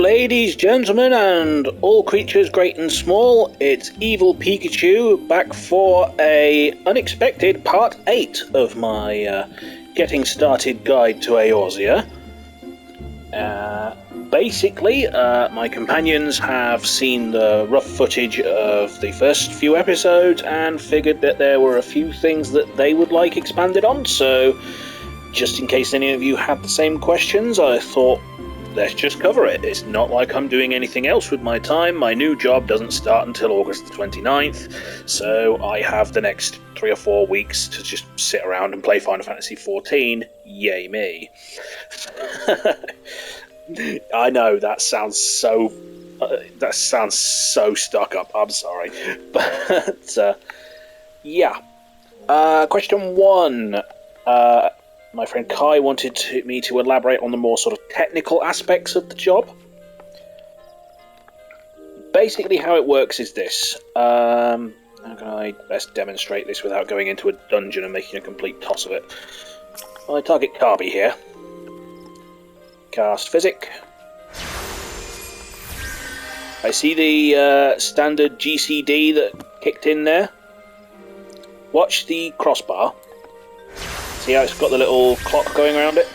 Ladies, gentlemen, and all creatures great and small, it's Evil Pikachu back for a unexpected part 8 of my getting started guide to Eorzea. Basically, my companions have seen the rough footage of the first few episodes and figured that there were a few things that they would like expanded on, so just in case any of you had the same questions, I thought, let's just cover it. It's not like I'm doing anything else with my time. My new job doesn't start until August the 29th, so I have the next 3 or 4 weeks to just sit around and play Final Fantasy XIV. Yay me. I know, that sounds so stuck up. I'm sorry. But, yeah. Question 1. My friend Kai wanted me to elaborate on the more sort of technical aspects of the job. Basically, how it works is this. How can I best demonstrate this without going into a dungeon and making a complete toss of it? I target Kirby here. Cast Physic. I see the standard GCD that kicked in there. Watch the crossbar. See how it's got the little clock going around it?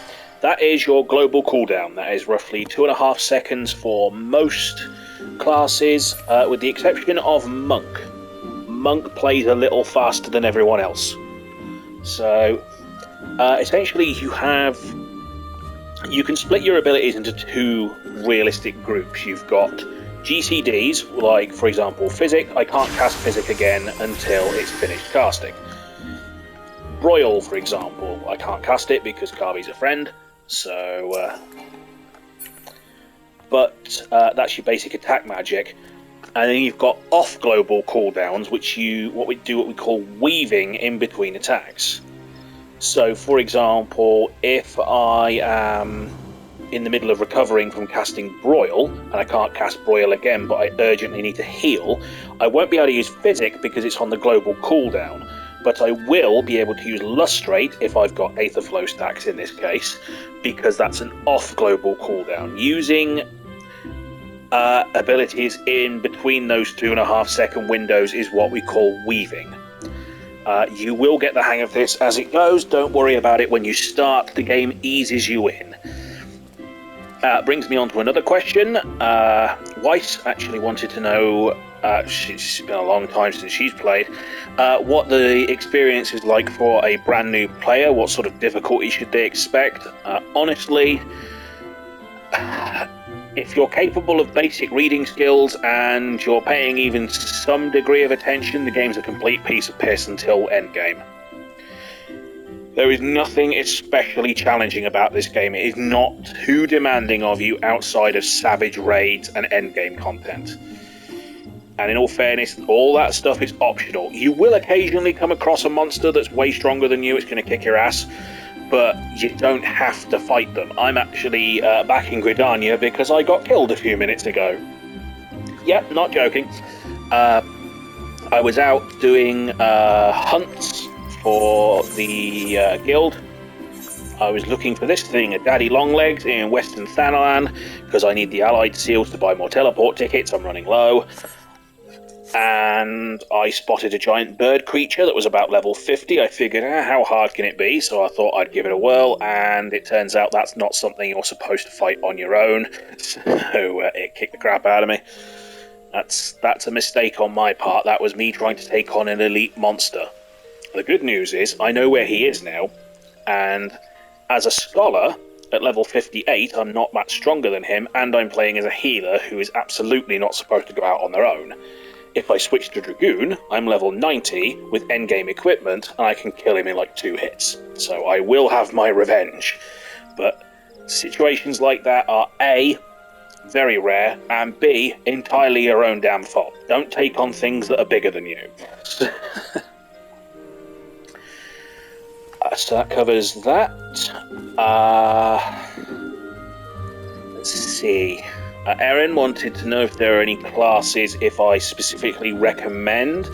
That is your global cooldown. That is roughly 2.5 seconds for most classes, with the exception of Monk. Monk plays a little faster than everyone else. So, essentially you can split your abilities into 2 realistic groups. You've got GCDs, like for example Physic. I can't cast Physic again until it's finished casting. Broil, for example, I can't cast it because Kirby's a friend, so... but that's your basic attack magic. And then you've got off-global cooldowns, what we call weaving in between attacks. So, for example, if I am in the middle of recovering from casting Broil, and I can't cast Broil again, but I urgently need to heal, I won't be able to use Physic because it's on the global cooldown. But I will be able to use Lustrate if I've got Aether Flow stacks in this case, because that's an off-global cooldown. Using abilities in between those 2.5 second windows is what we call weaving. You will get the hang of this as it goes. Don't worry about it when you start. The game eases you in. Brings me on to another question. Weiss actually wanted to know, it's been a long time since she's played, what the experience is like for a brand new player. What sort of difficulty should they expect? Honestly, if you're capable of basic reading skills and you're paying even some degree of attention, the game's a complete piece of piss until endgame. There is nothing especially challenging about this game. It is not too demanding of you outside of savage raids and endgame content. And in all fairness, all that stuff is optional. You will occasionally come across a monster that's way stronger than you. It's going to kick your ass, but you don't have to fight them. I'm actually back in Gridania because I got killed a few minutes ago. Yep, not joking. I was out doing hunts for the guild. I was looking for this thing, a Daddy Longlegs in Western Thanalan, because I need the Allied Seals to buy more teleport tickets. I'm running low. And I spotted a giant bird creature that was about level 50. I figured, how hard can it be? So I thought I'd give it a whirl, and it turns out that's not something you're supposed to fight on your own. So it kicked the crap out of me. That's a mistake on my part. That was me trying to take on an elite monster. The good news is, I know where he is now, and as a scholar, at level 58, I'm not much stronger than him, and I'm playing as a healer who is absolutely not supposed to go out on their own. If I switch to Dragoon, I'm level 90 with endgame equipment, and I can kill him in like 2 hits. So I will have my revenge. But situations like that are A, very rare, and B, entirely your own damn fault. Don't take on things that are bigger than you. So that covers that. Let's see. Erin wanted to know if there are any classes if I specifically recommend.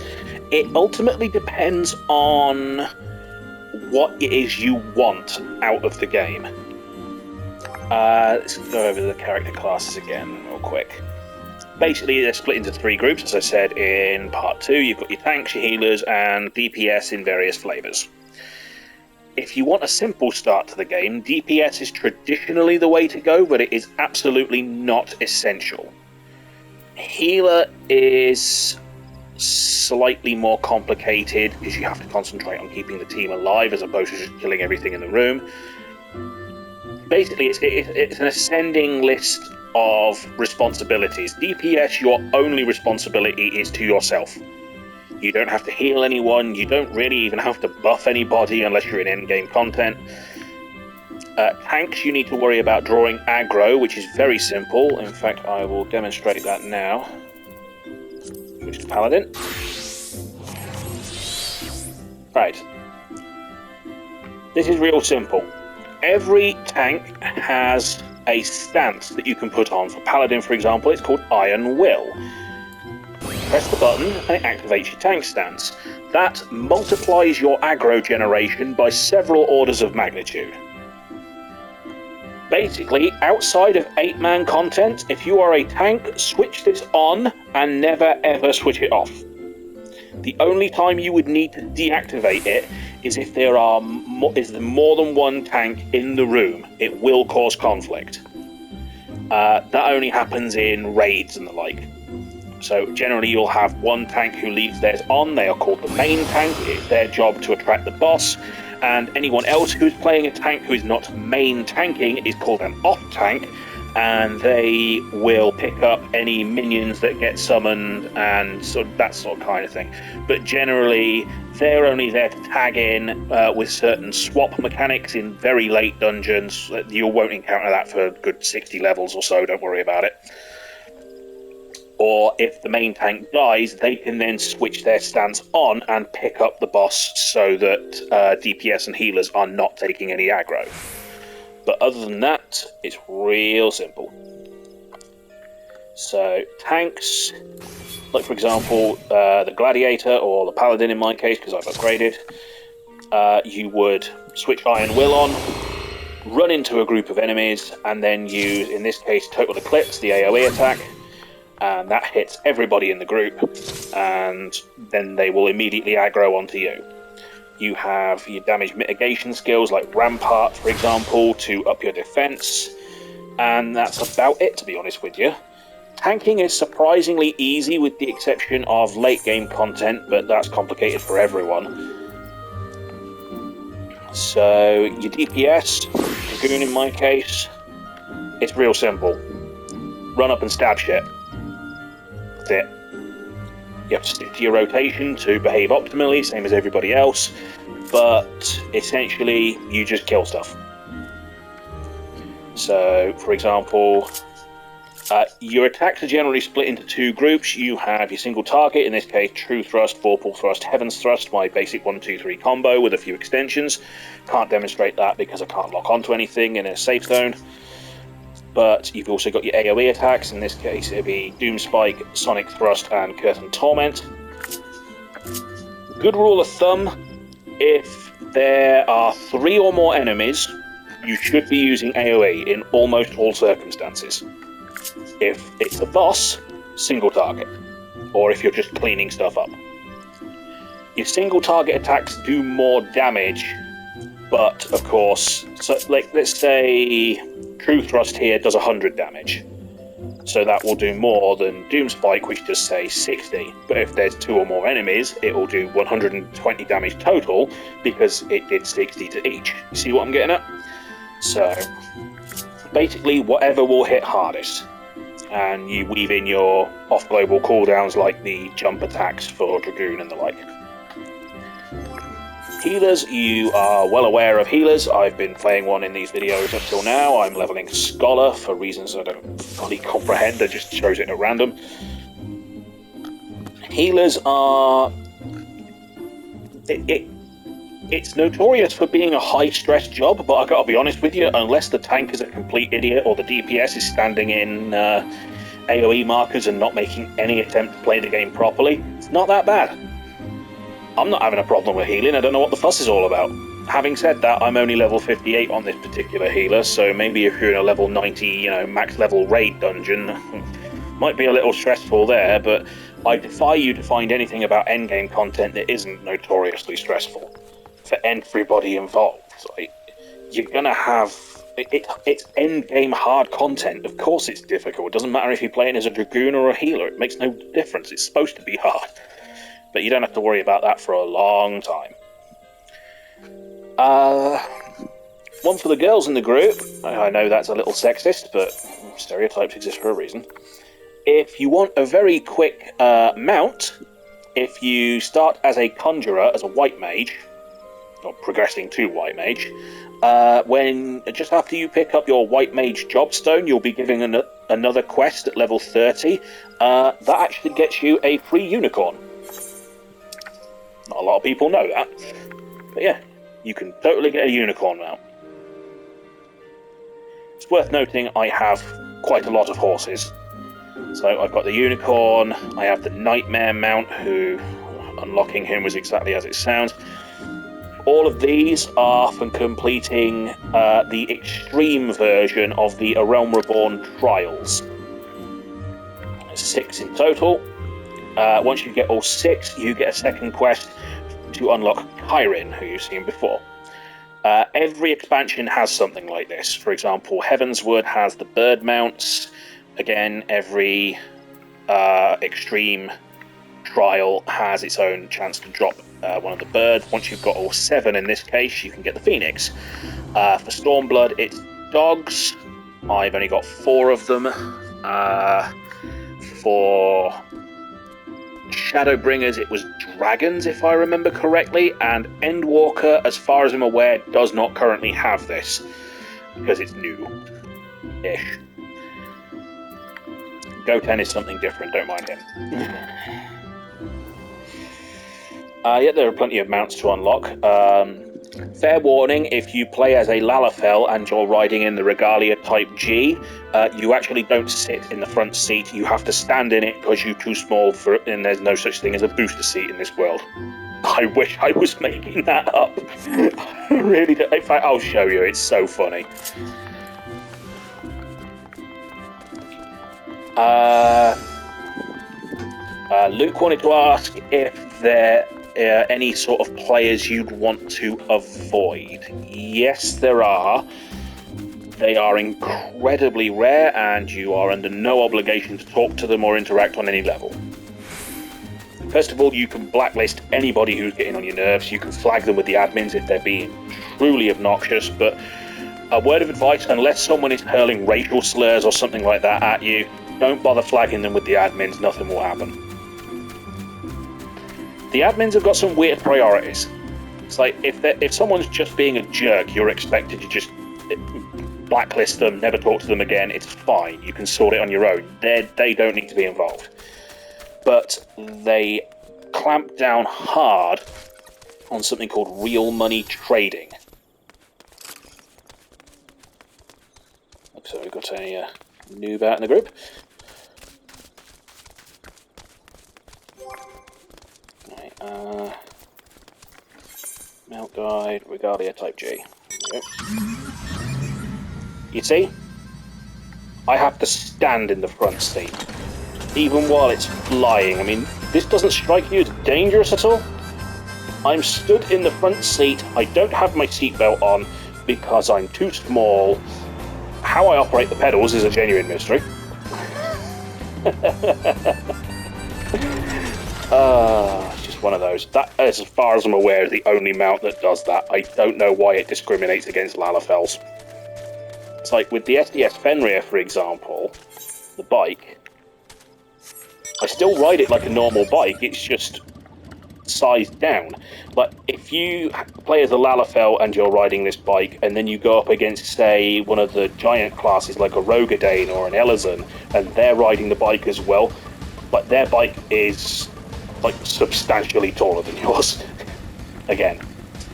It ultimately depends on what it is you want out of the game. Let's go over the character classes again real quick. Basically, they're split into 3 groups, as I said in part 2. You've got your tanks, your healers, and DPS in various flavours. If you want a simple start to the game, DPS is traditionally the way to go, but it is absolutely not essential. Healer is slightly more complicated because you have to concentrate on keeping the team alive as opposed to just killing everything in the room. Basically, it's an ascending list of responsibilities. DPS, your only responsibility is to yourself. You don't have to heal anyone, you don't really even have to buff anybody unless you're in endgame content. Tanks, you need to worry about drawing aggro, which is very simple. In fact, I will demonstrate that now. Which is Paladin. Right. This is real simple. Every tank has a stance that you can put on. For Paladin, for example, it's called Iron Will. Press the button and it activates your tank stance. That multiplies your aggro generation by several orders of magnitude. Basically, outside of 8-man content, if you are a tank, switch this on and never ever switch it off. The only time you would need to deactivate it is if there are more than one tank in the room. It will cause conflict. That only happens in raids and the like. So generally you'll have one tank who leaves theirs on. They are called the main tank. It's their job to attract the boss. And anyone else who's playing a tank who is not main tanking is called an off tank. And they will pick up any minions that get summoned and that sort of kind of thing. But generally, they're only there to tag in with certain swap mechanics in very late dungeons. You won't encounter that for a good 60 levels or so, don't worry about it. Or if the main tank dies, they can then switch their stance on and pick up the boss so that DPS and healers are not taking any aggro. But other than that, it's real simple. So, tanks, like for example, the Gladiator, or the Paladin in my case, because I've upgraded, you would switch Iron Will on, run into a group of enemies, and then use, in this case, Total Eclipse, the Aoe attack, and that hits everybody in the group, and then they will immediately aggro onto you. You have your damage mitigation skills like Rampart, for example, to up your defense, and that's about it, to be honest with you. Tanking is surprisingly easy with the exception of late game content, but that's complicated for everyone. So, your DPS, Dragoon in my case, it's real simple. Run up and stab shit. That's it. You have to stick to your rotation to behave optimally, same as everybody else, but essentially you just kill stuff. So, for example, your attacks are generally split into 2 groups. You have your single target, in this case True Thrust, Vorpal Thrust, Heaven's Thrust, my basic 1-2-3 combo with a few extensions. Can't demonstrate that because I can't lock onto anything in a safe zone. But you've also got your AoE attacks, in this case it'd be Doom Spike, Sonic Thrust, and Curtain Torment. Good rule of thumb, if there are 3 or more enemies, you should be using AoE in almost all circumstances. If it's a boss, single target, or if you're just cleaning stuff up. Your single target attacks do more damage, but of course, so like let's say True Thrust here does 100 damage. So that will do more than Doom Spike, which does say 60. But if there's 2 or more enemies, it will do 120 damage total, because it did 60 to each. You see what I'm getting at? So, basically whatever will hit hardest. And you weave in your off-global cooldowns like the jump attacks for Dragoon and the like. Healers, you are well aware of healers. I've been playing one in these videos up till now. I'm leveling Scholar for reasons I don't fully comprehend. I just chose it at random. Healers are... It's notorious for being a high-stress job, but I've got to be honest with you, unless the tank is a complete idiot or the DPS is standing in AoE markers and not making any attempt to play the game properly, it's not that bad. I'm not having a problem with healing, I don't know what the fuss is all about. Having said that, I'm only level 58 on this particular healer, so maybe if you're in a level 90, max level raid dungeon, might be a little stressful there, but I defy you to find anything about endgame content that isn't notoriously stressful for everybody involved. Like, you're gonna have... It's endgame hard content. Of course it's difficult. It doesn't matter if you're playing as a dragoon or a healer. It makes no difference. It's supposed to be hard. But you don't have to worry about that for a long time. One for the girls in the group. I know that's a little sexist, but stereotypes exist for a reason. If you want a very quick mount, if you start as a conjurer, as a white mage, or progressing to white mage, when just after you pick up your white mage jobstone, you'll be giving another quest at level 30. That actually gets you a free unicorn. Not a lot of people know that, but yeah, you can totally get a unicorn mount. It's worth noting I have quite a lot of horses. So I've got the unicorn, I have the nightmare mount, who unlocking him was exactly as it sounds. All of these are from completing the extreme version of the A Realm Reborn trials. 6 in total. Once you get all 6, you get a second quest to unlock Kyrin, who you've seen before. Every expansion has something like this. For example, Heavenswood has the bird mounts. Again, every extreme trial has its own chance to drop one of the birds. Once you've got all 7 in this case, you can get the Phoenix. For Stormblood, it's dogs. I've only got 4 of them. For Shadowbringers, it was dragons, if I remember correctly, and Endwalker, as far as I'm aware, does not currently have this, because it's new-ish. Goten is something different, don't mind him. Yeah, there are plenty of mounts to unlock. Fair warning, if you play as a Lalafell and you're riding in the Regalia Type G, you actually don't sit in the front seat. You have to stand in it because you're too small for it, and there's no such thing as a booster seat in this world. I wish I was making that up. Really, in fact, I'll show you. It's so funny. Luke wanted to ask if there any sort of players you'd want to avoid. Yes, there are. They are incredibly rare, and you are under no obligation to talk to them or interact on any level. First of all, you can blacklist anybody who's getting on your nerves. You can flag them with the admins if they're being truly obnoxious, but a word of advice, unless someone is hurling racial slurs or something like that at you, don't bother flagging them with the admins, nothing will happen. The admins have got some weird priorities. It's like, if someone's just being a jerk, you're expected to just blacklist them, never talk to them again. It's fine, you can sort it on your own. They don't need to be involved. But they clamp down hard on something called real money trading. So we've got a noob out in the group. Right, mount guide, Regalia Type G. You see? I have to stand in the front seat, even while it's flying. I mean, this doesn't strike you as dangerous at all? I'm stood in the front seat, I don't have my seatbelt on because I'm too small. How I operate the pedals is a genuine mystery. It's just one of those. That, as far as I'm aware, is the only mount that does that. I don't know why it discriminates against Lalafells. It's like with the SDS Fenrir, for example, the bike, I still ride it like a normal bike, it's just sized down. But if you play as a Lalafell and you're riding this bike, and then you go up against, say, one of the giant classes like a Rogadane or an Elazon, and they're riding the bike as well, but their bike is like substantially taller than yours. Again,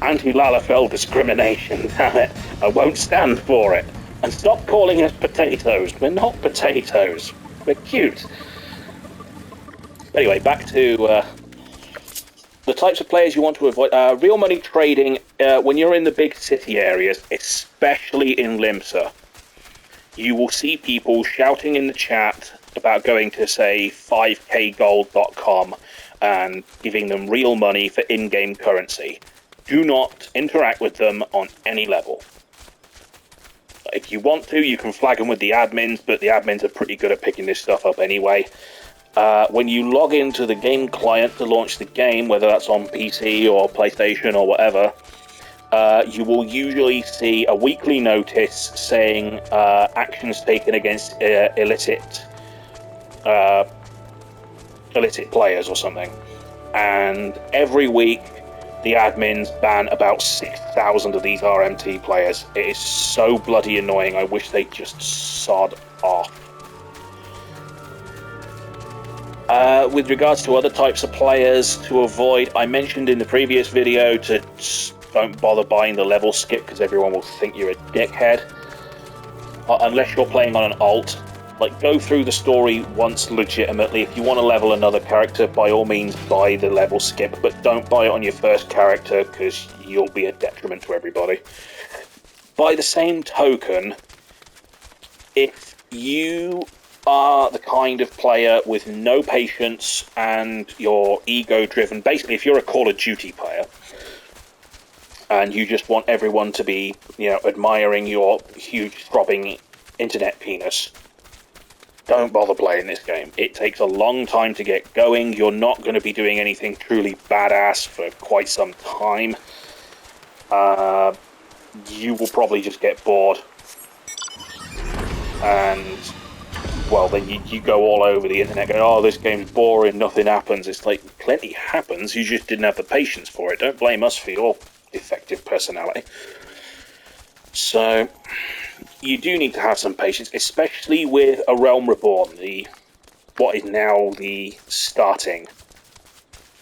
anti-Lalafell discrimination, damn it. I won't stand for it. And stop calling us potatoes. We're not potatoes. We're cute. Anyway, back to The types of players you want to avoid, real money trading, when you're in the big city areas, especially in Limsa, you will see people shouting in the chat about going to, say, 5kgold.com and giving them real money for in-game currency. Do not interact with them on any level. If you want to, you can flag them with the admins, but the admins are pretty good at picking this stuff up anyway. When you log into the game client to launch the game, whether that's on PC or PlayStation or whatever, you will usually see a weekly notice saying actions taken against illicit players or something. And every week, the admins ban about 6,000 of these RMT players. It is so bloody annoying. I wish they'd just sod off. With regards to other types of players to avoid, I mentioned in the previous video to don't bother buying the level skip because everyone will think you're a dickhead. Unless you're playing on an alt. Like, go through the story once legitimately. If you want to level another character, by all means buy the level skip, but don't buy it on your first character because you'll be a detriment to everybody. By the same token, if you are the kind of player with no patience and you're ego-driven, basically if you're a Call of Duty player, and you just want everyone to be, admiring your huge throbbing internet penis, don't bother playing this game. It takes a long time to get going. You're not going to be doing anything truly badass for quite some time. You will probably just get bored. And, well, then you go all over the internet going, oh, this game's boring, nothing happens. It's like, plenty happens, you just didn't have the patience for it. Don't blame us for your effective personality. So, you do need to have some patience, especially with A Realm Reborn, what is now the starting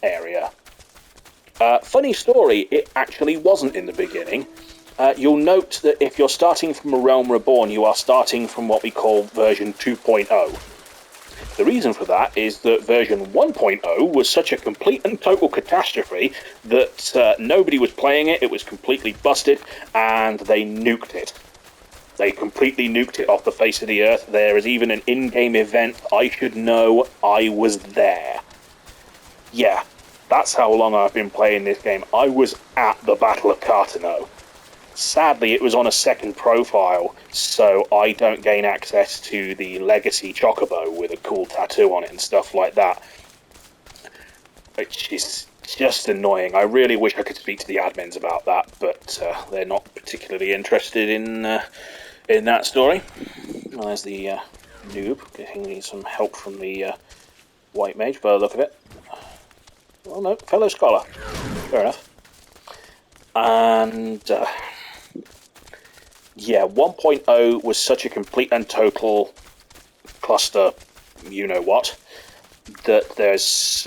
area. Funny story, it actually wasn't in the beginning. You'll note that if you're starting from A Realm Reborn, you are starting from what we call version 2.0. The reason for that is that version 1.0 was such a complete and total catastrophe that nobody was playing it, it was completely busted, and they nuked it. They completely nuked it off the face of the earth. There is even an in-game event. I should know. I was there. Yeah, that's how long I've been playing this game. I was at the Battle of Cartano. Sadly, it was on a second profile, so I don't gain access to the Legacy Chocobo with a cool tattoo on it and stuff like that. Which is just annoying. I really wish I could speak to the admins about that, but they're not particularly interested in that story. Well, there's the noob getting some help from the white mage by the look of it. Well, no, fellow scholar. Fair enough. And yeah, 1.0 was such a complete and total cluster, you-know-what, that there's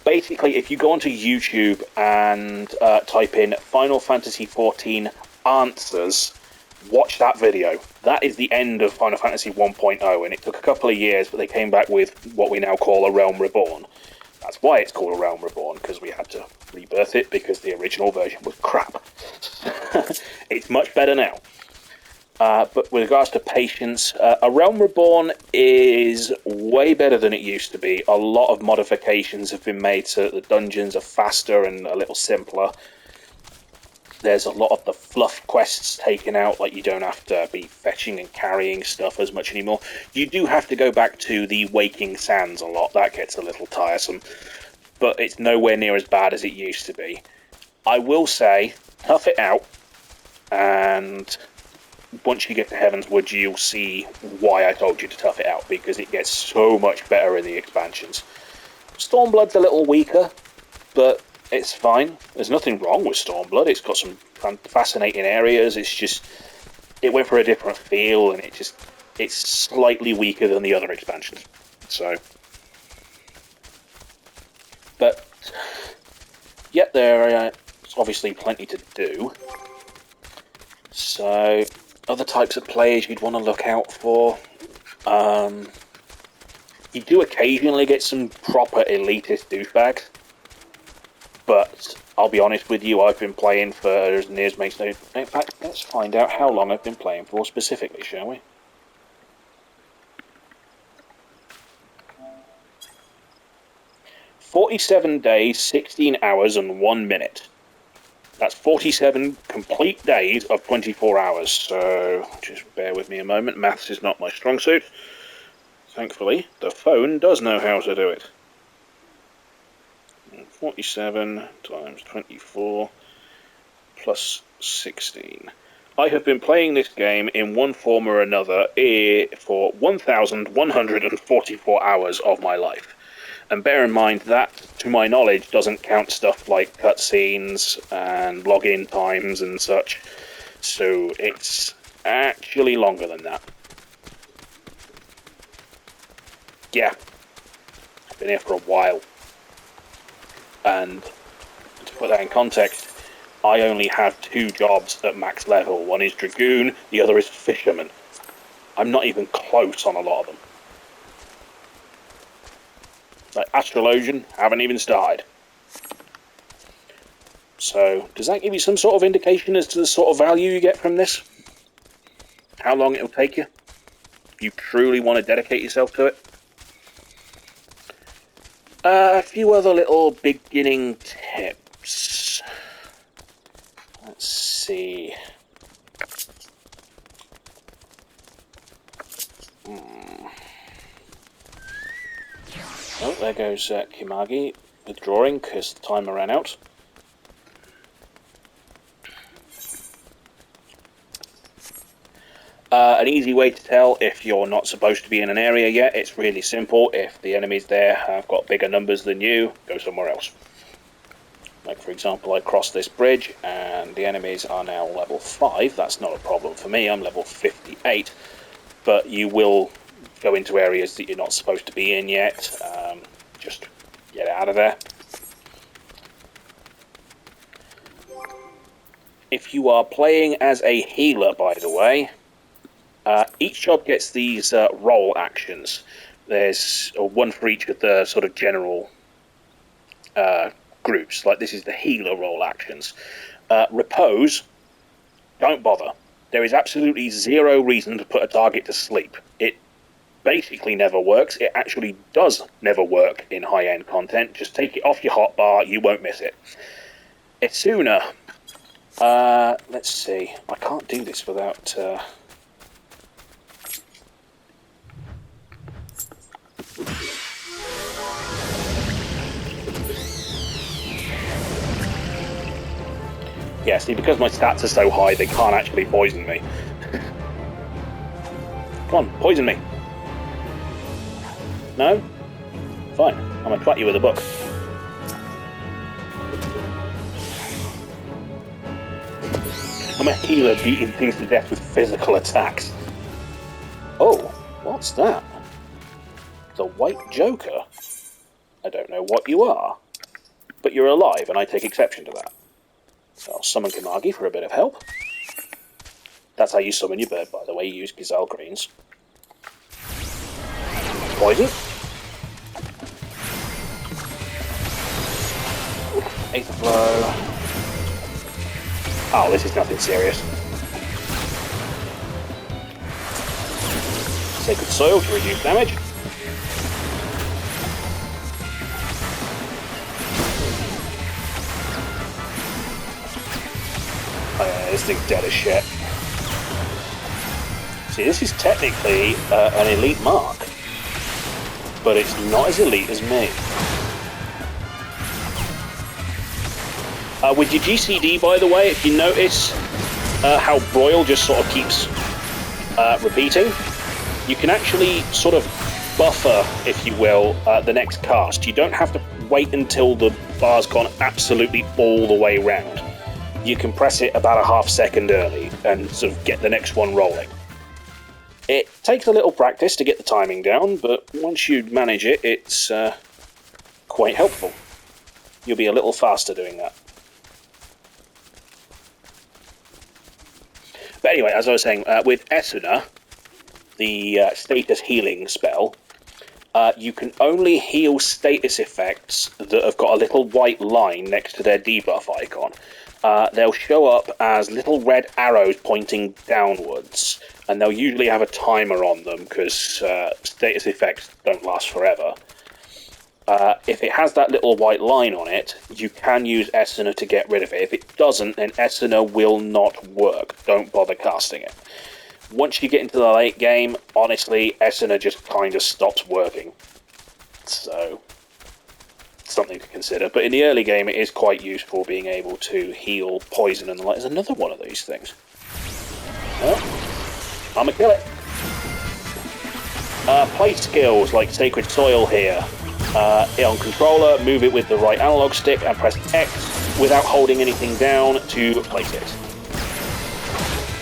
basically, if you go onto YouTube and type in Final Fantasy XIV Answers, watch that video. That is the end of Final Fantasy 1.0, and it took a couple of years, but they came back with what we now call A Realm Reborn. That's why it's called A Realm Reborn, because we had to rebirth it, because the original version was crap. It's much better now. But with regards to patience, A Realm Reborn is way better than it used to be. A lot of modifications have been made so that the dungeons are faster and a little simpler. There's a lot of the fluff quests taken out, like you don't have to be fetching and carrying stuff as much anymore. You do have to go back to the Waking Sands a lot. That gets a little tiresome. But it's nowhere near as bad as it used to be. I will say, tough it out, and once you get to Heavenswood, you'll see why I told you to tough it out, because it gets so much better in the expansions. Stormblood's a little weaker, but it's fine. There's nothing wrong with Stormblood. It's got some fascinating areas. It's just, it went for a different feel, and it's slightly weaker than the other expansions. So, but yeah, there's obviously plenty to do. So, other types of players you'd want to look out for. You do occasionally get some proper elitist douchebags. but I'll be honest with you, I've been playing for as near as makes no... In fact, let's find out how long I've been playing for specifically, shall we? "47 days, 16 hours and 1 minute. That's 47 complete days of 24 hours, so just bear with me a moment. Maths is not my strong suit. Thankfully, the phone does know how to do it. 47 times 24 plus 16. I have been playing this game in one form or another for 1,144 hours of my life. And bear in mind that, to my knowledge, doesn't count stuff like cutscenes and login times and such. So it's actually longer than that. Yeah, I've been here for a while. And to put that in context, I only have 2 jobs at max level. One is Dragoon, the other is Fisherman. I'm not even close on a lot of them. Like Astrologian, haven't even started. So, does that give you some sort of indication as to the sort of value you get from this? How long it'll take you? If you truly want to dedicate yourself to it? A few other little beginning tips. Let's see. Oh, there goes Kimagi withdrawing because the timer ran out. An easy way to tell if you're not supposed to be in an area yet, it's really simple. If the enemies there have got bigger numbers than you, go somewhere else. Like, for example, I crossed this bridge and the enemies are now level 5. That's not a problem for me, I'm level 58. But you will go into areas that you're not supposed to be in yet. Just get out of there. If you are playing as a healer, by the way, each job gets these role actions. There's one for each of the sort of general groups. Like, this is the healer role actions. Repose, don't bother. There is absolutely zero reason to put a target to sleep. It basically never works. It actually does never work in high-end content. Just take it off your hotbar, you won't miss it. Esuna. Let's see. I can't do this without... Yeah, see, because my stats are so high, they can't actually poison me. Come on, poison me. No? Fine, I'm gonna twat you with a book. I'm a healer beating things to death with physical attacks. Oh, what's that? The White Joker? I don't know what you are, but you're alive and I take exception to that. So I'll summon Kimagi for a bit of help. That's how you summon your bird, by the way. You use Gazelle Greens. Poison. Aether Flow. Oh, this is nothing serious. Sacred Soil to reduce damage. Oh yeah, this thing's dead as shit. See, this is technically an elite mark, but it's not as elite as me. With your GCD, by the way, if you notice how Broil just sort of keeps repeating, you can actually sort of buffer, if you will, the next cast. You don't have to wait until the bar's gone absolutely all the way round. You can press it about a half second early and sort of get the next one rolling. It takes a little practice to get the timing down, but once you manage it, it's quite helpful. You'll be a little faster doing that. But anyway, as I was saying, with Esuna, the status healing spell, You can only heal status effects that have got a little white line next to their debuff icon. They'll show up as little red arrows pointing downwards, and they'll usually have a timer on them because status effects don't last forever. If it has that little white line on it, you can use Esuna to get rid of it. If it doesn't, then Esuna will not work. Don't bother casting it. Once you get into the late game, honestly, Esuna just kind of stops working. So, something to consider. But in the early game, it is quite useful being able to heal poison and the like. There's another one of these things. Well, I'm gonna kill it. Play skills like Sacred Soil here. On controller, move it with the right analog stick and press X without holding anything down to place it.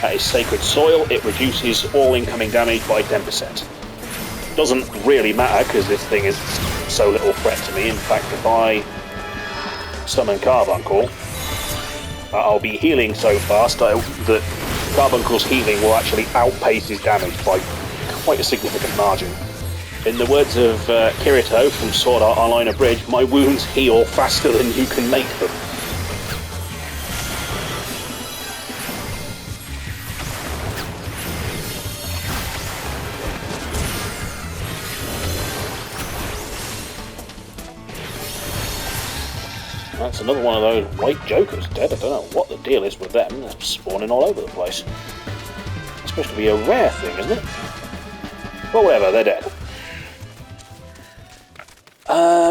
That is Sacred Soil. It reduces all incoming damage by 10%. Doesn't really matter because this thing is so little threat to me. In fact, if I summon Carbuncle, I'll be healing so fast that Carbuncle's healing will actually outpace his damage by quite a significant margin. In the words of Kirito from Sword Art Online Abridged, my wounds heal faster than you can make them. That's another one of those white jokers dead. I don't know what the deal is with them. They're spawning all over the place. It's supposed to be a rare thing, isn't it? Well, whatever, they're dead.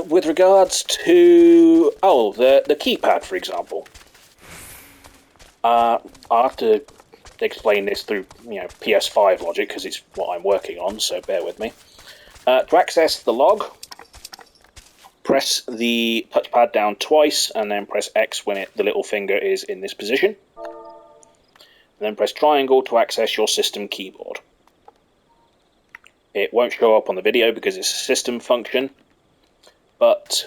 With regards to... Oh, the keypad, for example. I'll have to explain this through, PS5 logic, because it's what I'm working on, so bear with me. To access the log, press the touchpad down twice, and then press X when the little finger is in this position. And then press triangle to access your system keyboard. It won't show up on the video because it's a system function, but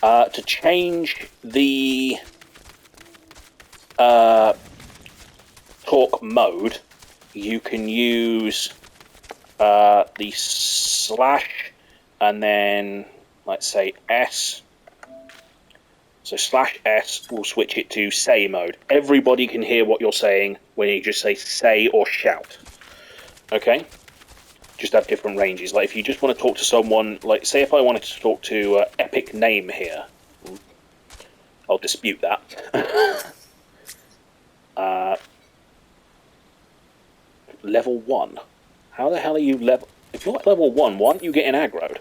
to change the talk mode, you can use the slash and then, let's say, S. So slash S will switch it to say mode. Everybody can hear what you're saying when you just say or shout. Okay? Just have different ranges. Like if you just want to talk to someone, like say if I wanted to talk to Epic Name here, I'll dispute that. Level 1. How the hell are you level... If you're at level 1, why aren't you getting aggroed?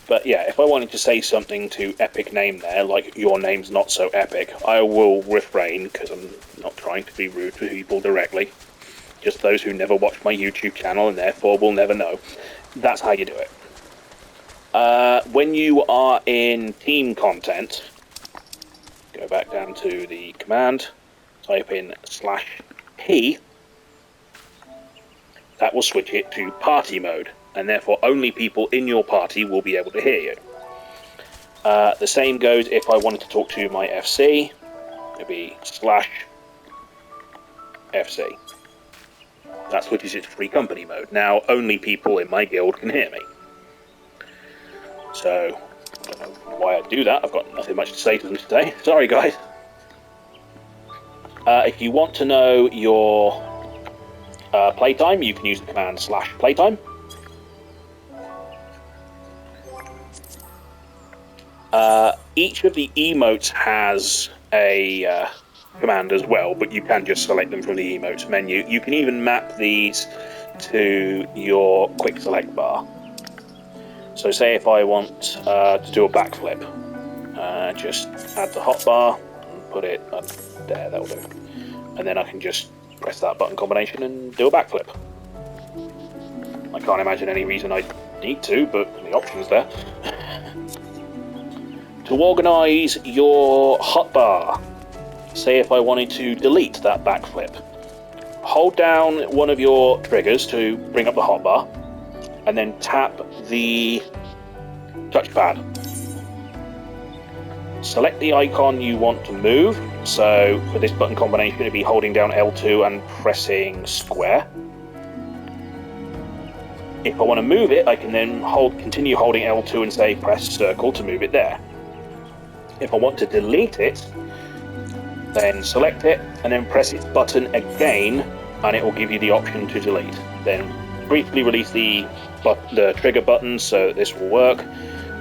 But yeah, if I wanted to say something to Epic Name there, like your name's not so epic, I will refrain because I'm not trying to be rude to people directly. Just those who never watch my YouTube channel and therefore will never know. That's how you do it. When you are in team content, go back down to the command, type in /P, that will switch it to party mode, and therefore only people in your party will be able to hear you. The same goes if I wanted to talk to my FC, it'd be /FC. That switches it to free company mode. Now only people in my guild can hear me. So, I don't know why I do that. I've got nothing much to say to them today. Sorry, guys. If you want to know your playtime, you can use the command /playtime. Each of the emotes has a command as well, but you can just select them from the emotes menu. You can even map these to your quick select bar. So say if I want to do a backflip, just add the hotbar and put it up there, that'll do. And then I can just press that button combination and do a backflip. I can't imagine any reason I need to, but the option's there. To organise your hotbar, say if I wanted to delete that backflip, hold down one of your triggers to bring up the hotbar, and then tap the touchpad. Select the icon you want to move, so for this button combination it'd be holding down L2 and pressing square. If I want to move it, I can then continue holding L2 and say press circle to move it there. If I want to delete it, then select it and then press its button again, and it will give you the option to delete. Then briefly release the trigger button so that this will work,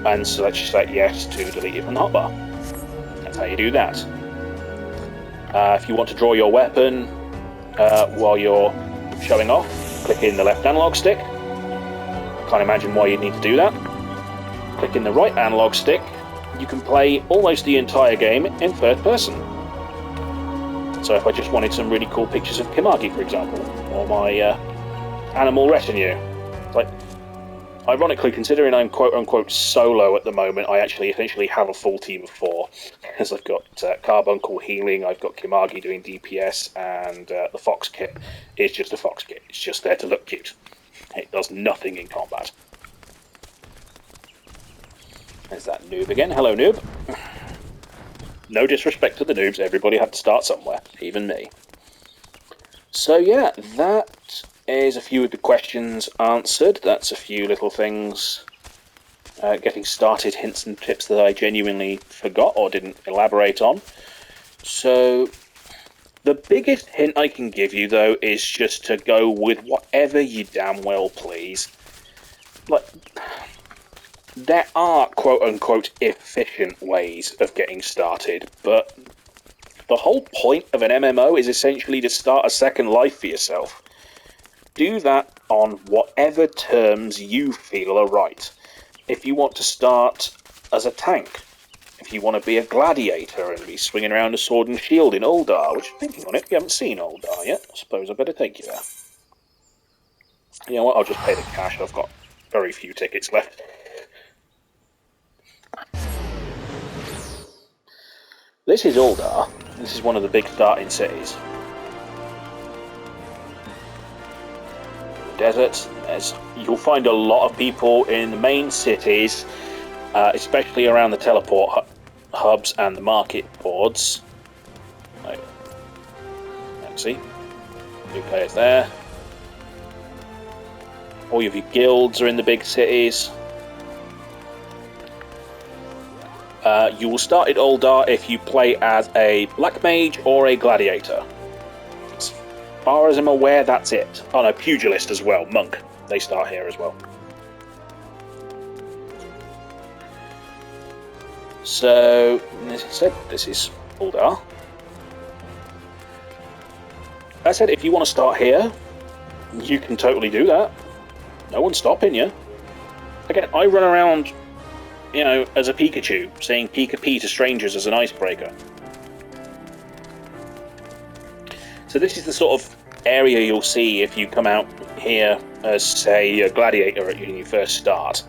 and so let's just say yes to delete it from the hotbar. That's how you do that. If you want to draw your weapon while you're showing off, click in the left analog stick. Can't imagine why you'd need to do that. Click in the right analog stick. You can play almost the entire game in third person. So if I just wanted some really cool pictures of Kimagi, for example, or my animal retinue. Like, ironically, considering I'm quote-unquote solo at the moment, I actually essentially have a full team of 4. Because I've got Carbuncle healing, I've got Kimagi doing DPS, and the Fox kit is just a Fox kit. It's just there to look cute. It does nothing in combat. There's that noob again. Hello, noob. No disrespect to the noobs, everybody had to start somewhere, even me. So yeah, that is a few of the questions answered. That's a few little things, getting started, hints and tips that I genuinely forgot or didn't elaborate on. So the biggest hint I can give you, though, is just to go with whatever you damn well please. Like, there are quote-unquote efficient ways of getting started, but the whole point of an MMO is essentially to start a second life for yourself. Do that on whatever terms you feel are right. If you want to start as a tank, if you want to be a gladiator and be swinging around a sword and shield in Uldar, which, thinking on it, you haven't seen Uldar yet, I suppose I better take you there. You know what, I'll just pay the cash, I've got very few tickets left. This is Uldar. This is one of the big starting cities. Desert. You'll find a lot of people in the main cities, especially around the teleport hubs and the market boards. Right. Let's see. New players there. All of your guilds are in the big cities. You will start at Uldar if you play as a Black Mage or a Gladiator. As far as I'm aware, that's it. Oh no, Pugilist as well, Monk. They start here as well. So, as I said, this is Uldar. That said, if you want to start here, you can totally do that. No one's stopping you. Again, I run around, you know, as a Pikachu, saying Pika-Pee to strangers as an icebreaker. So this is the sort of area you'll see if you come out here as, say, a gladiator when you first start.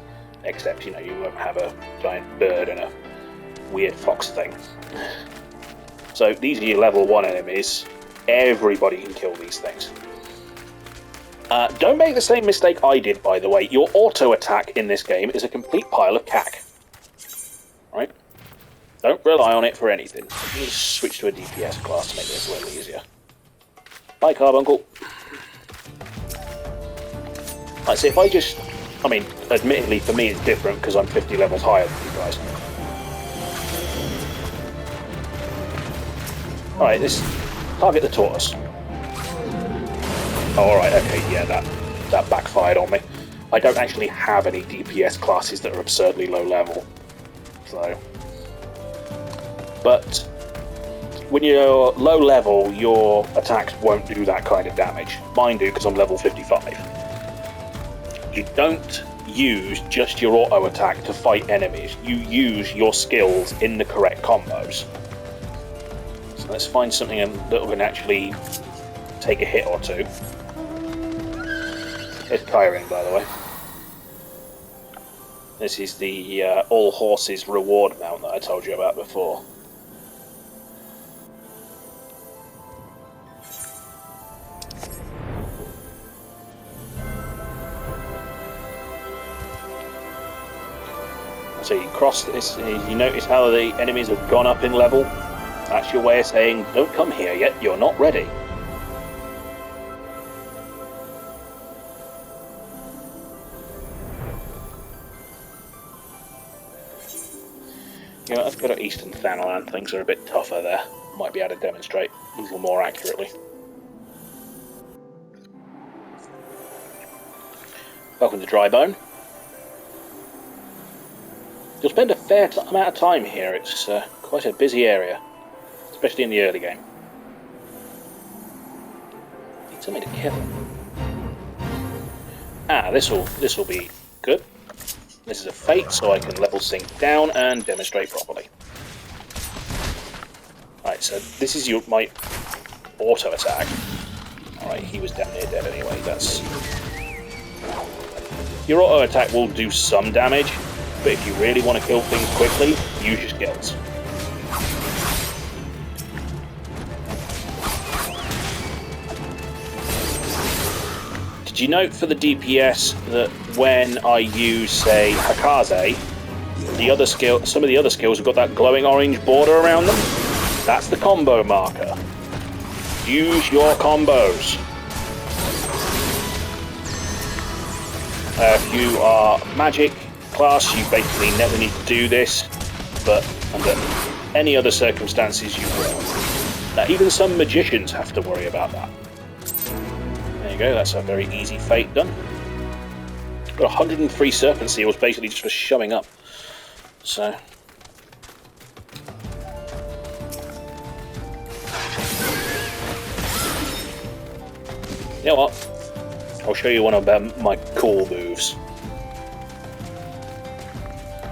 Except, you know, you won't have a giant bird and a weird fox thing. So these are your level 1 enemies. Everybody can kill these things. Don't make the same mistake I did, by the way. Your auto attack in this game is a complete pile of cack. Right? Don't rely on it for anything. Let me just switch to a DPS class to make this a little easier. Bye, Carbuncle. Right, so if I just... I mean, admittedly, for me it's different because I'm 50 levels higher than you guys. Alright, this... Target the tortoise. Oh, alright, okay, yeah, that backfired on me. I don't actually have any DPS classes that are absurdly low level. So... But... when you're low level, your attacks won't do that kind of damage. Mine do, because I'm level 55. You don't use just your auto attack to fight enemies. You use your skills in the correct combos. So let's find something that can actually take a hit or two. It's Kyrin, by the way. This is the all horses reward mount that I told you about before. So you cross this, you notice how the enemies have gone up in level? That's your way of saying, don't come here yet, you're not ready. You know, let's go to Eastern Thanalan. Things are a bit tougher there. Might be able to demonstrate a little more accurately. Welcome to Drybone. You'll spend a fair amount of time here. It's quite a busy area, especially in the early game. Need something to kill. Ah, this'll be good. This is a fate, so I can level sync down and demonstrate properly. Right, so this is my auto attack. Alright, he was down near dead anyway. That's your auto attack will do some damage, but if you really want to kill things quickly, use your skills. Did you note for the DPS that when I use, say, Hakaze, some of the other skills have got that glowing orange border around them? That's the combo marker. Use your combos. If you are magic class, you basically never need to do this, but under any other circumstances you will. Now, even some magicians have to worry about that. There you go, that's a very easy fate done. Got 103 serpent seals basically just for showing up. So you know what? I'll show you one of my cool moves.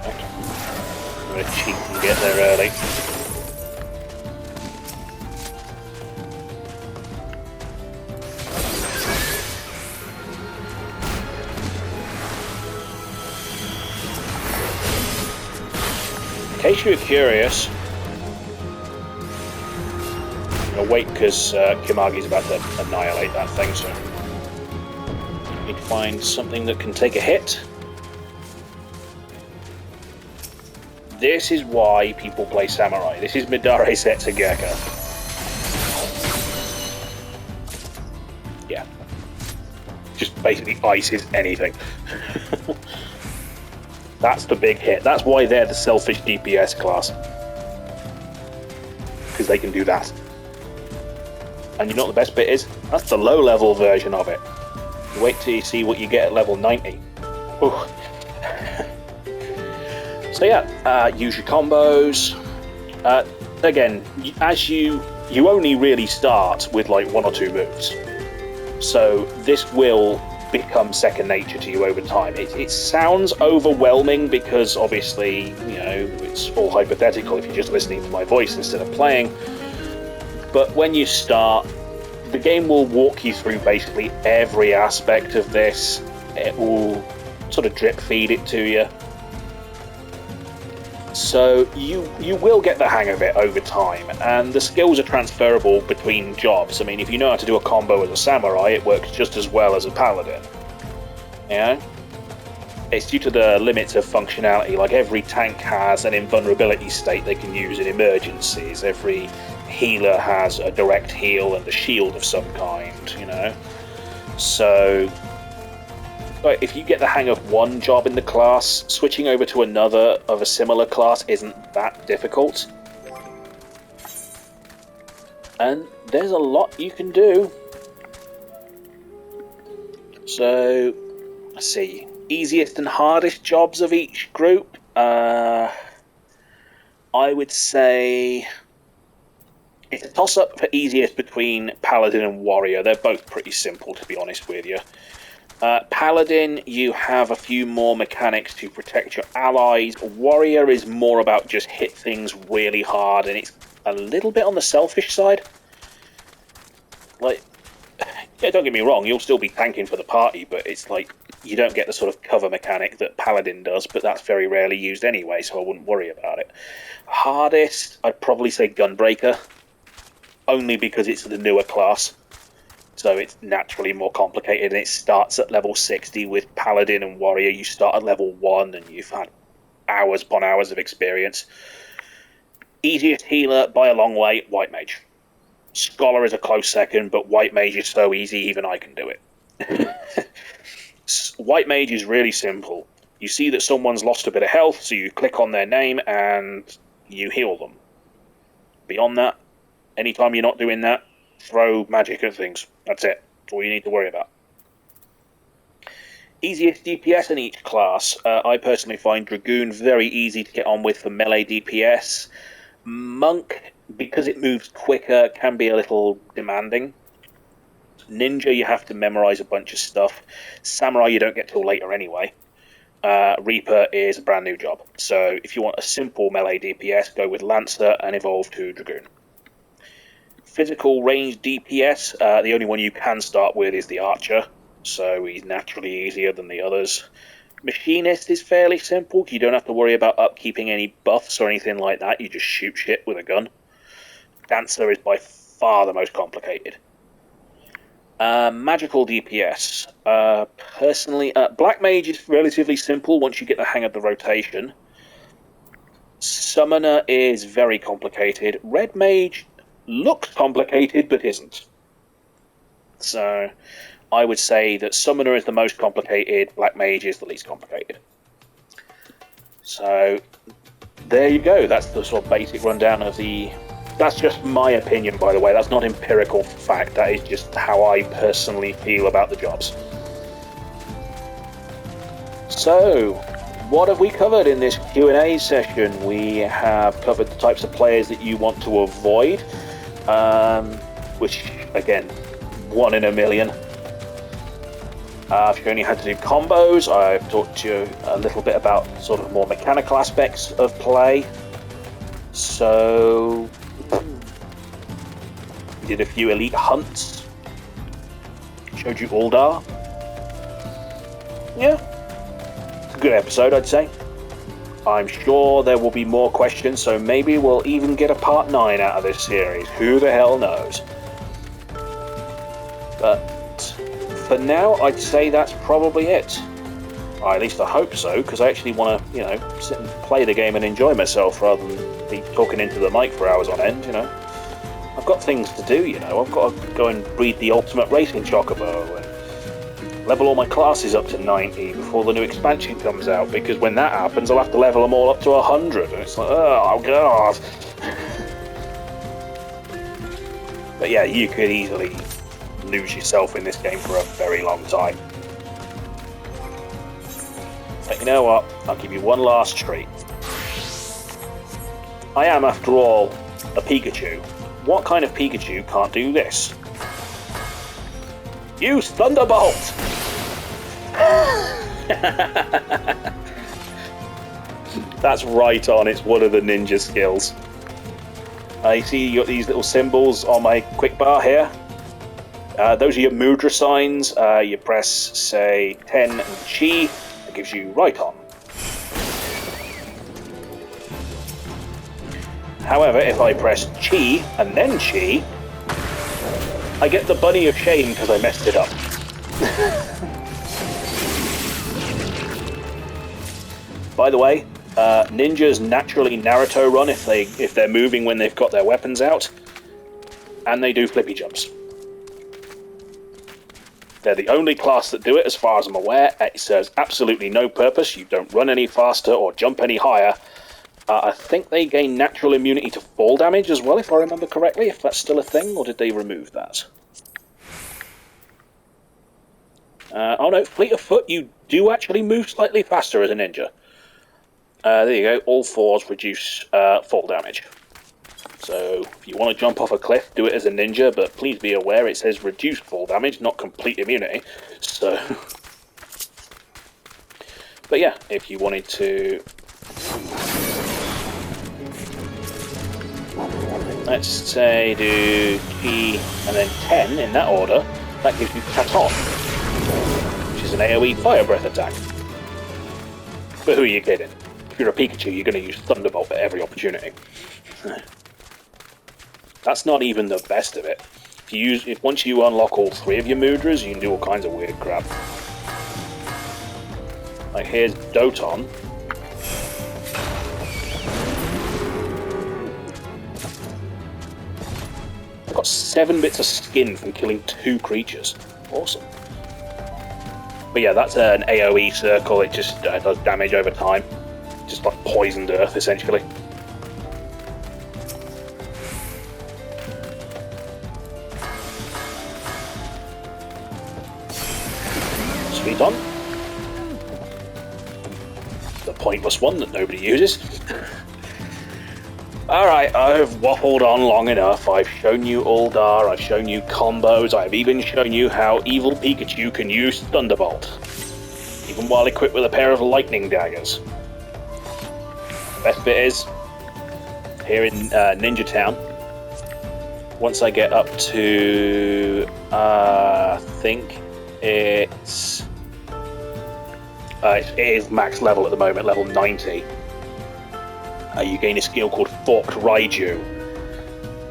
I'm going to cheat and get there early. In case you're curious, I'm going to wait because Kimagi's about to annihilate that thing, so I need to find something that can take a hit. This is why people play Samurai. This is Midare Setsugeka. Yeah. Just basically ices anything. That's the big hit. That's why they're the selfish DPS class. Because they can do that. And you know what the best bit is? That's the low level version of it. Wait till you see what you get at level 90. Ooh. So yeah, use your combos. Again, as you only really start with like 1 or 2 moves. So this will become second nature to you over time. It sounds overwhelming because obviously, you know, it's all hypothetical if you're just listening to my voice instead of playing. But when you start, the game will walk you through basically every aspect of this. It will sort of drip feed it to you. So you will get the hang of it over time, and the skills are transferable between jobs. I mean, if you know how to do a combo as a samurai, it works just as well as a paladin. You know? It's due to the limits of functionality. Like every tank has an invulnerability state they can use in emergencies. Every healer has a direct heal and a shield of some kind, you know? So if you get the hang of one job in the class, switching over to another of a similar class isn't that difficult. And there's a lot you can do. So, let's see. Easiest and hardest jobs of each group. I would say it's a toss-up for easiest between Paladin and Warrior. They're both pretty simple, to be honest with you. Paladin, you have a few more mechanics to protect your allies. Warrior is more about just hit things really hard, and it's a little bit on the selfish side. Like, yeah, don't get me wrong, you'll still be tanking for the party, but it's like, you don't get the sort of cover mechanic that Paladin does, but that's very rarely used anyway, so I wouldn't worry about it. Hardest, I'd probably say Gunbreaker, only because it's the newer class. So it's naturally more complicated, and it starts at level 60 with Paladin and Warrior. You start at level 1, and you've had hours upon hours of experience. Easiest healer by a long way, White Mage. Scholar is a close second, but White Mage is so easy, even I can do it. White Mage is really simple. You see that someone's lost a bit of health, so you click on their name, and you heal them. Beyond that, anytime you're not doing that, throw magic at things. That's it. That's all you need to worry about. Easiest DPS in each class. I personally find Dragoon very easy to get on with for melee DPS. Monk, because it moves quicker, can be a little demanding. Ninja, you have to memorize a bunch of stuff. Samurai, you don't get till later anyway. Reaper is a brand new job. So if you want a simple melee DPS, go with Lancer and evolve to Dragoon. Physical range DPS, the only one you can start with is the Archer, so he's naturally easier than the others. Machinist is fairly simple. You don't have to worry about upkeeping any buffs or anything like that. You just shoot shit with a gun. Dancer is by far the most complicated. Magical DPS. Personally, Black Mage is relatively simple once you get the hang of the rotation. Summoner is very complicated. Red Mage looks complicated, but isn't. So, I would say that Summoner is the most complicated, Black Mage is the least complicated. So, there you go. That's the sort of basic rundown of the... That's just my opinion, by the way. That's not empirical fact. That is just how I personally feel about the jobs. So, what have we covered in this Q&A session? We have covered the types of players that you want to avoid, which, again, 1 in a million. If you only had to do combos, I've talked to you a little bit about sort of more mechanical aspects of play. So, we did a few elite hunts. Showed you Uldar. Yeah, it's a good episode, I'd say. I'm sure there will be more questions, so maybe we'll even get a part 9 out of this series. Who the hell knows? But for now, I'd say that's probably it. Or at least I hope so, because I actually want to, sit and play the game and enjoy myself rather than be talking into the mic for hours on end, I've got things to do, I've got to go and breed the ultimate racing chocobo and level all my classes up to 90 before the new expansion comes out, because when that happens, I'll have to level them all up to 100, and it's like, oh god. But yeah, you could easily lose yourself in this game for a very long time. But you know what? I'll give you one last treat. I am, after all, a Pikachu. What kind of Pikachu can't do this? Use Thunderbolt! That's right on, it's one of the ninja skills. I see you got these little symbols on my quick bar here. Those are your mudra signs. You press, say, 10 and Chi. It gives you right on. However, if I press Chi and then Chi, I get the bunny of shame because I messed it up. By the way, ninjas naturally Naruto run if they're moving when they've got their weapons out, and they do flippy jumps. They're the only class that do it, as far as I'm aware. It serves absolutely no purpose. You don't run any faster or jump any higher. I think they gain natural immunity to fall damage as well, if I remember correctly, if that's still a thing, or did they remove that? Oh no, fleet of foot, you do actually move slightly faster as a ninja. There you go, all 4s reduce fall damage. So, if you want to jump off a cliff, do it as a ninja, but please be aware it says reduce fall damage, not complete immunity. So, but yeah, if you wanted to, let's say do G and then 10 in that order, that gives you Katon, which is an AoE fire breath attack. But who are you kidding? If you're a Pikachu, you're going to use Thunderbolt at every opportunity. That's not even the best of it. Once you unlock all 3 of your mudras, you can do all kinds of weird crap. Like here's Doton. I've got 7 bits of skin from killing 2 creatures. Awesome. But yeah, that's an AoE circle. It just does damage over time. Just like poisoned earth, essentially. point on. The pointless one that nobody uses. Alright, I've waffled on long enough. I've shown you Uldar, I've shown you combos, I've even shown you how Evil Pikachu can use Thunderbolt, even while equipped with a pair of lightning daggers. The best bit is, here in Ninja Town, once I get up to, I think it is max level at the moment, level 90. You gain a skill called Forked Raiju.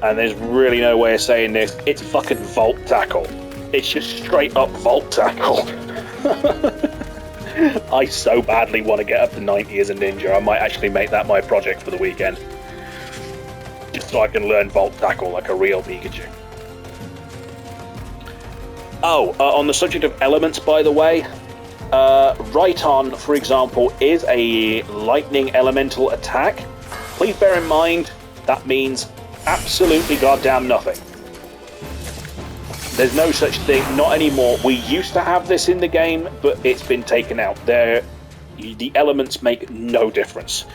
And there's really no way of saying this, it's fucking Volt Tackle. It's just straight up Volt Tackle. I so badly want to get up to 90 as a ninja, I might actually make that my project for the weekend. Just so I can learn Volt Tackle like a real Pikachu. Oh, on the subject of elements, by the way, Rhyton, for example, is a lightning elemental attack. Please bear in mind, that means absolutely goddamn nothing. There's no such thing, not anymore. We used to have this in the game, but it's been taken out. The elements make no difference.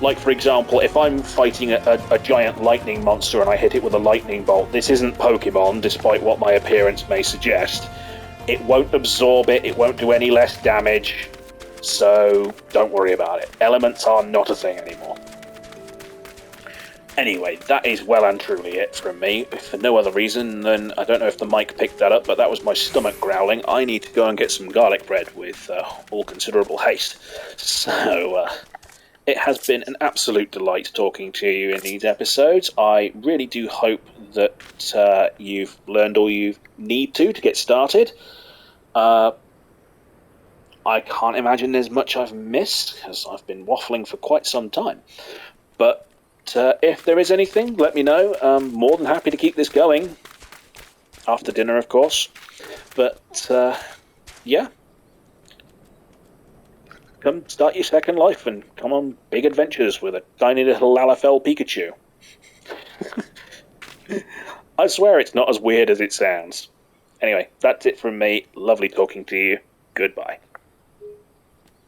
Like, for example, if I'm fighting a giant lightning monster and I hit it with a lightning bolt, this isn't Pokemon, despite what my appearance may suggest. It won't absorb it, it won't do any less damage, so don't worry about it. Elements are not a thing anymore. Anyway, that is well and truly it from me. If for no other reason, then I don't know if the mic picked that up, but that was my stomach growling. I need to go and get some garlic bread with all considerable haste. So, it has been an absolute delight talking to you in these episodes. I really do hope that you've learned all you need to get started. I can't imagine there's much I've missed, because I've been waffling for quite some time. But if there is anything, let me know. I'm more than happy to keep this going. After dinner, of course. But, yeah. Come start your second life and come on big adventures with a tiny little Lalafell Pikachu. I swear it's not as weird as it sounds. Anyway, that's it from me. Lovely talking to you. Goodbye.